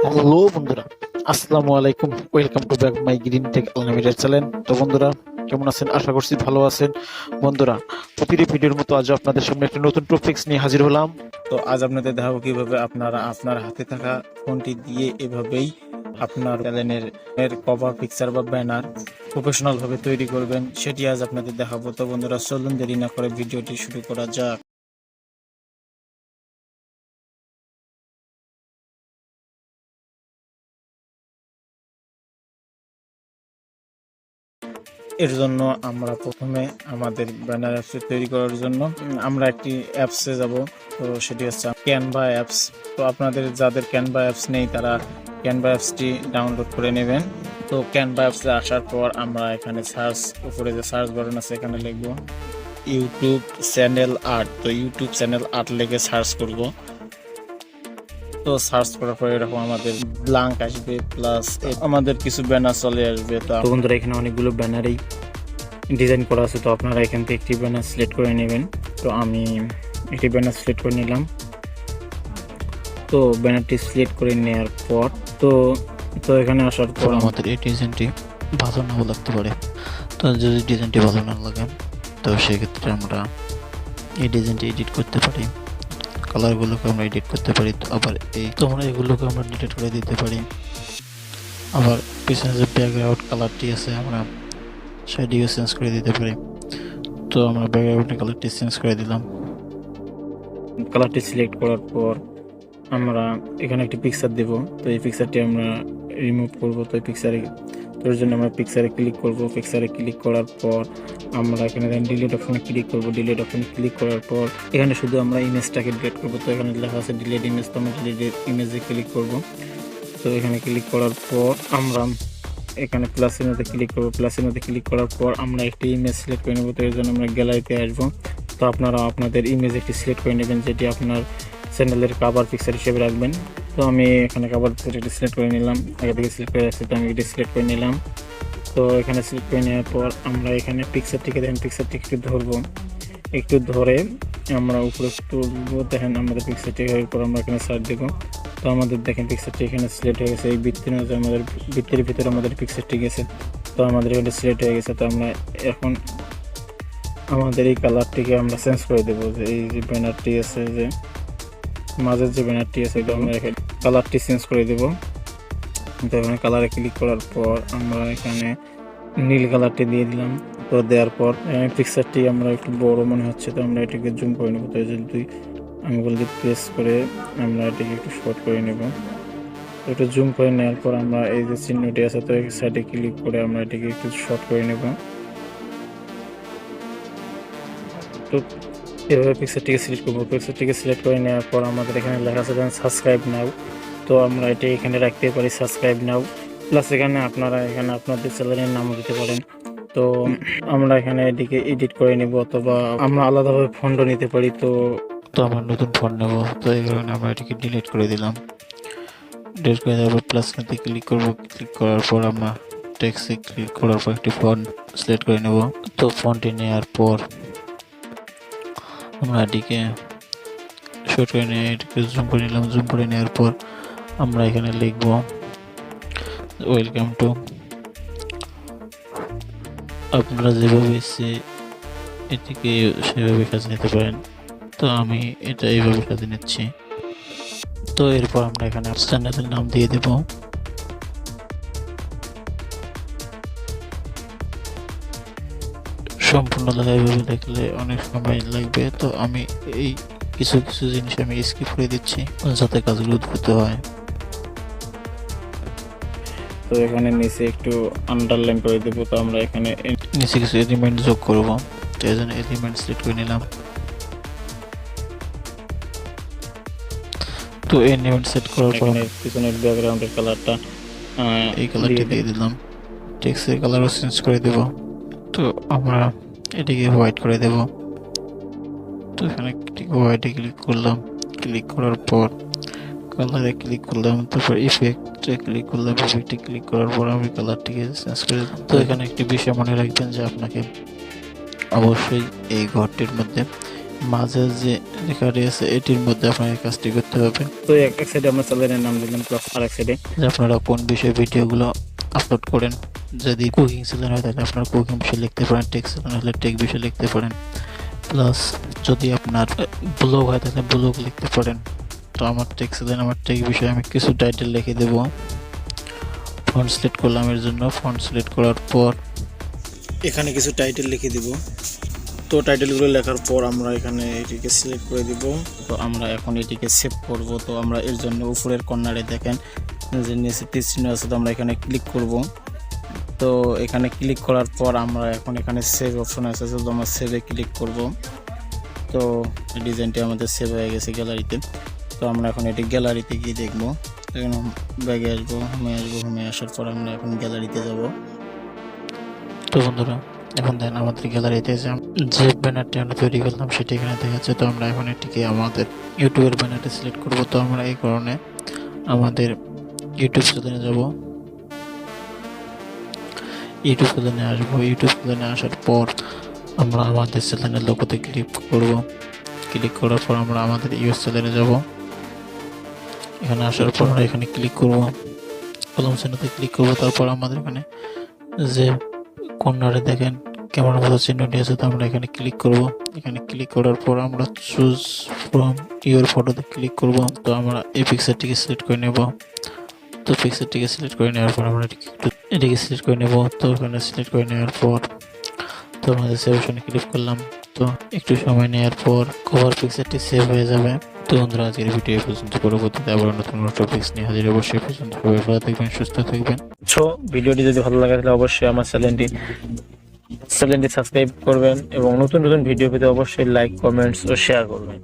Hello বন্ধুরা, আসসালামু আলাইকুম। Welcome to back my green take unlimited channel. তো বন্ধুরা, কেমন আছেন? আশা করছি ভালো আছেন। বন্ধুরা, প্রতিটি ভিডিওর মতো আজ আপনাদের সামনে একটা নতুন টপিকস নিয়ে হাজির হলাম। তো আজ আপনাদের দেখাবো কিভাবে আপনারা আপনার হাতে থাকা ফোনটি দিয়ে এভাবেই আপনার চ্যানেলের কভার পিকচার বা ব্যানার প্রফেশনাল ভাবে তৈরি করবেন, সেটি আজ আপনাদের দেখাবো। তো বন্ধুরা, চলুন দেরি না করে ভিডিওটি শুরু করা যাক। এর জন্য আমরা প্রথমে আমাদের ব্যানার অ্যাপস তৈরি করার জন্য আমরা একটি অ্যাপসে যাব। তো সেটি হচ্ছে ক্যানভা অ্যাপস। তো আপনাদের যাদের ক্যানভা অ্যাপস নেই তারা ক্যানভা অ্যাপসটি ডাউনলোড করে নেবেন। তো ক্যানভা অ্যাপসে আসার পর আমরা এখানে সার্চ, উপরে যে সার্চ বাটন আছে এখানে লিখব ইউটিউব চ্যানেল আর্ট। তো ইউটিউব চ্যানেল আর্ট লিখে সার্চ করব। তো সার্চ করার পরে এরকম আমাদের ব্ল্যাঙ্ক আসবে, প্লাস আমাদের কিছু ব্যানার চলে আসবে। তো বন্ধুরা, এখানে অনেকগুলো ব্যানারই ডিজাইন করা আছে। তো আপনারা এখান থেকে একটি ব্যানার সিলেক্ট করে নেবেন। তো আমি একটি ব্যানার সিলেক্ট করে নিলাম। তো ব্যানারটি সিলেক্ট করে নেওয়ার পর তো তো এখানে আসার পর আমাদের এই ডিজাইনটি ভালো নাও লাগতে পারে। তো যদি ডিজাইনটি ভালো না লাগে তো সেক্ষেত্রে আমরা এই ডিজাইনটি এডিট করতে পারি, কালারগুলোকে আমরা এডিট করতে পারি। তো আবার আমরা এগুলোকে আমরা ডিলিট করে দিতে পারি। আবার পিছনে যে ব্যাকগ্রাউন্ড কালারটি আছে আমরা সেটিও চেঞ্জ করে দিতে পারি। তো আমরা ব্যাকগ্রাউন্ডের কালারটি চেঞ্জ করে দিলাম। কালারটি সিলেক্ট করার পর আমরা এখানে একটি পিকচার দেব। তো এই পিকচারটি আমরা রিমুভ করব। তো এই তোর জন্য আমরা পিকচারে ক্লিক করব। পিকচারে ক্লিক করার পর আমরা এখানে ডিলিট অপশনে ক্লিক করব। ডিলিট অপশনে ক্লিক করার পর এখানে শুধু আমরা ইমেজটাকে ডিলিট করব। তো এখানে লেখা আছে ডিলিট ইমেজ। তো আমরা ডিলিট ইমেজে ক্লিক করব। তো এখানে ক্লিক করার পর আমরা এখানে প্লাসের মধ্যে ক্লিক করব। প্লাসের মধ্যে ক্লিক করার পর আমরা একটি ইমেজ সিলেক্ট করে নেব। তো এর জন্য আমরা গ্যালারিতে আসবো। তো আপনারা আপনাদের ইমেজ একটি সিলেক্ট করে নেবেন, যেটি আপনার চ্যানেলের কাভার পিকচার হিসেবে রাখবেন। তো আমি এখানে কাভার পিকচার এটি সিলেক্ট করে নিলাম। আগে থেকে সিলেক্ট করে রাখছি, তো আমি এটি সিলেক্ট করে নিলাম। তো এখানে সিলেক্ট করে নেওয়ার পর আমরা এখানে পিকচারটিকে দেখেন, পিকচারটি একটু ধরবো। একটু ধরে আমরা উপরে তুলবো। দেখেন আমাদের পিকচারটি হওয়ার পর আমরা এখানে সার্চ দেবো। তো আমাদের দেখেন পিকচারটি এখানে সিলেক্ট হয়ে গেছে। এই বৃত্তির মধ্যে আমাদের বৃত্তির ভিতরে আমাদের পিকচারটি গেছে। তো আমাদের এখানে সিলেক্ট হয়ে গেছে। তো আমরা এখন আমাদের এই কালারটিকে আমরা চেঞ্জ করে দেবো। যে এই যে ব্যানারটি আছে, যে মাঝের যে ব্যানারটি আছে, এটা আমরা এখানে কালারটি চেঞ্জ করে দেবো। তো এখানে কালারে ক্লিক করার পর আমরা এখানে নীল কালারটি দিয়ে দিলাম। তো দেওয়ার পর পিকচারটি আমরা একটু বড় মনে হচ্ছে, তো আমরা এটাকে জুম করে নেব। তো এই যে দুই আঙুল দিয়ে প্রেস করে আমরা এটাকে একটু শর্ট করে নেব। একটু জুম করে নেওয়ার পর আমরা এই যে চিহ্নটি আছে, তো এই সাইডে ক্লিক করে আমরা এটাকে একটু শর্ট করে নেব। তো এভাবে পিকচারটিকে সিলেক্ট করবো। পিকচারটিকে সিলেক্ট করে নেওয়ার পর আমাদের এখানে লেখা আছে সাবস্ক্রাইব নাও। তো আমরা এটা এখানে রাখতে পারি, সাবস্ক্রাইব নাও। প্লাস এখানে আপনারা এখানে আপনাদের চ্যানেলের নামও দিতে পারেন। তো আমরা এখানে এটিকে এডিট করে নেব, অথবা আমরা আলাদাভাবে ফন্টও নিতে পারি। তো আমরা নতুন ফন্ট নেব। তো এই কারণে আমরা এটিকে ডিলিট করে দিলাম। ডিলিট করে দেওয়ার পর প্লাস নাতে ক্লিক করব। ক্লিক করার পর আমরা টেক্সটে ক্লিক করার পর একটি ফন্ট সিলেক্ট করে নেব। তো ফন্টটি নেওয়ার পর আমরা এটিকে শর্ট করে নিয়ে এটিকে জুম করে নিলাম। জুম করে নেওয়ার পর আমরা এখানে লিখব ওয়েলকাম টু। আপনারা যেভাবে ইচ্ছে এটিকে সেভাবে কাজে নিতে পারেন। তো আমি এটা এইভাবে কাজে নিচ্ছি। তো এরপর আমরা এখানে চ্যানেলের নাম দিয়ে দেব। সম্পূর্ণ লেখা এইভাবে লিখলে অনেক সময় লাগবে। তো আমি এই কিছু কিছু জিনিস আমি স্কিপ করে দিচ্ছি যাতে কাজগুলো দ্রুত হয়। তো এখানে নিচে একটু আন্ডারলাইন করে দেব। তো আমরা এখানে নিচে কিছু এলিমেন্ট যোগ করব। তো এই জন্য এলিমেন্ট সিলেক্ট করে নিলাম। তো এলিমেন্ট সেট করার পর পিছনের ব্যাকগ্রাউন্ডের কালারটা এই কালারটি দিয়ে দিলাম। টেক্সটের কালারও চেঞ্জ করে দেব। তো আমরা এটিকে হোয়াইট করে দেব। তো এখানে হোয়াইটে ক্লিক করলাম। ক্লিক করার পর কালারে ক্লিক করলাম। তারপর ইফেক্টে ক্লিক করলাম। ইফেক্টে ক্লিক করার পর আমি কালারটিকে চেঞ্জ করে দিলাম। তো এখানে একটি বিষয় মনে রাখবেন যে আপনাকে অবশ্যই এই ঘরটির মধ্যে মাঝে যে রেখাটি আছে এটির মধ্যে আপনার এই কাজটি করতে হবে। তো এক সাইডে আমরা চ্যানেলের নাম দিলাম প্লাস আরেক সাইডে যে আপনারা কোন বিষয়ে ভিডিওগুলো আপলোড করেন, যদি কুকিং চ্যানেল হয় তাহলে আপনার কুকিং বিষয়ে লিখতে পারেন, টেক চ্যানেল হলে টেক বিষয়ে লিখতে পারেন, প্লাস যদি আপনার ব্লগ হয় তাহলে ব্লগ লিখতে পারেন। তো আমার টেক চ্যানেল, আমার টেক বিষয়ে আমি কিছু টাইটেল লিখে দেবো। ফন্ট সিলেক্ট করলাম, এর জন্য ফন্ট সিলেক্ট করার পর এখানে কিছু টাইটেল লিখে দিব। তো টাইটেলগুলো লেখার পর আমরা এখানে এটিকে সিলেক্ট করে দিব। তো আমরা এখন এটিকে সেভ করব। তো আমরা এর জন্য উপরের কর্নারে দেখেন যে নিচে তীর চিহ্ন আছে, তো আমরা এখানে ক্লিক করব। তো এখানে ক্লিক করার পর আমরা এখন এখানে সেভ অপশন আছে, তো আমরা সেভে ক্লিক করব। তো ডিজাইনটি আমাদের সেভ হয়ে গেছে গ্যালারিতে। তো আমরা এখন এটি গ্যালারিতে গিয়ে দেখব। এখন ব্যাগে আসবো, হোমে আসার পর আমরা এখন গ্যালারিতে যাব। তো বন্ধুরা এখন দেন আমাদের গ্যালারিতে যে ব্যানারটি আমরা তৈরি করলাম সেটি এখানে দেখাচ্ছে। তো আমরা এখন এটিকে আমাদের ইউটিউবের ব্যানারটি সিলেক্ট করব। তো আমরা এই কারণে আমাদের ইউটিউব চ্যানেলে যাব, ইউটিউব চ্যানেলে আসবো। ইউটিউব চ্যানেলে আসার পর আমরা আমাদের চ্যানেলের লোগোতে ক্লিক করব। ক্লিক করার পর আমরা আমাদের ইউএস চ্যানেলে যাব। এখানে আসার পর আমরা এখানে ক্লিক করব, কলম চিহ্নতে ক্লিক করব। তারপর আমাদের এখানে যে কর্নারে দেখেন ক্যামেরার মতো চিহ্নটি আছে, তো আমরা এখানে ক্লিক করব। এখানে ক্লিক করার পর আমরা চুজ ফ্রম ইওর ফটোতে ক্লিক করব। তো আমরা এই পিকচারটিকে সিলেক্ট করে নেব। তো পিকচারটিকে সিলেক্ট করে নেওয়ার পর আমরা এটিকে সিলেক্ট করে নেব। তো এখানে সিলেক্ট করে নেওয়ার পর তো আমাদের সেভ অপশনে ক্লিক করলাম। তো একটু সময় নেওয়ার পর কভার পিকচারটি সেভ হয়ে যাবে। তো বন্ধুরা আজকের ভিডিও পর্যন্ত, পরবর্তীতে আবার নতুন টপিকস নিয়ে হাজির অবশ্যই পর্যন্ত সবাই ভালো থাকবেন, সুস্থ থাকবেন। সো ভিডিওটি যদি ভালো লাগে তাহলে অবশ্যই আমার চ্যানেলটি সাবস্ক্রাইব করবেন এবং নতুন নতুন ভিডিও পেতে অবশ্যই লাইক, কমেন্টস ও শেয়ার করবেন।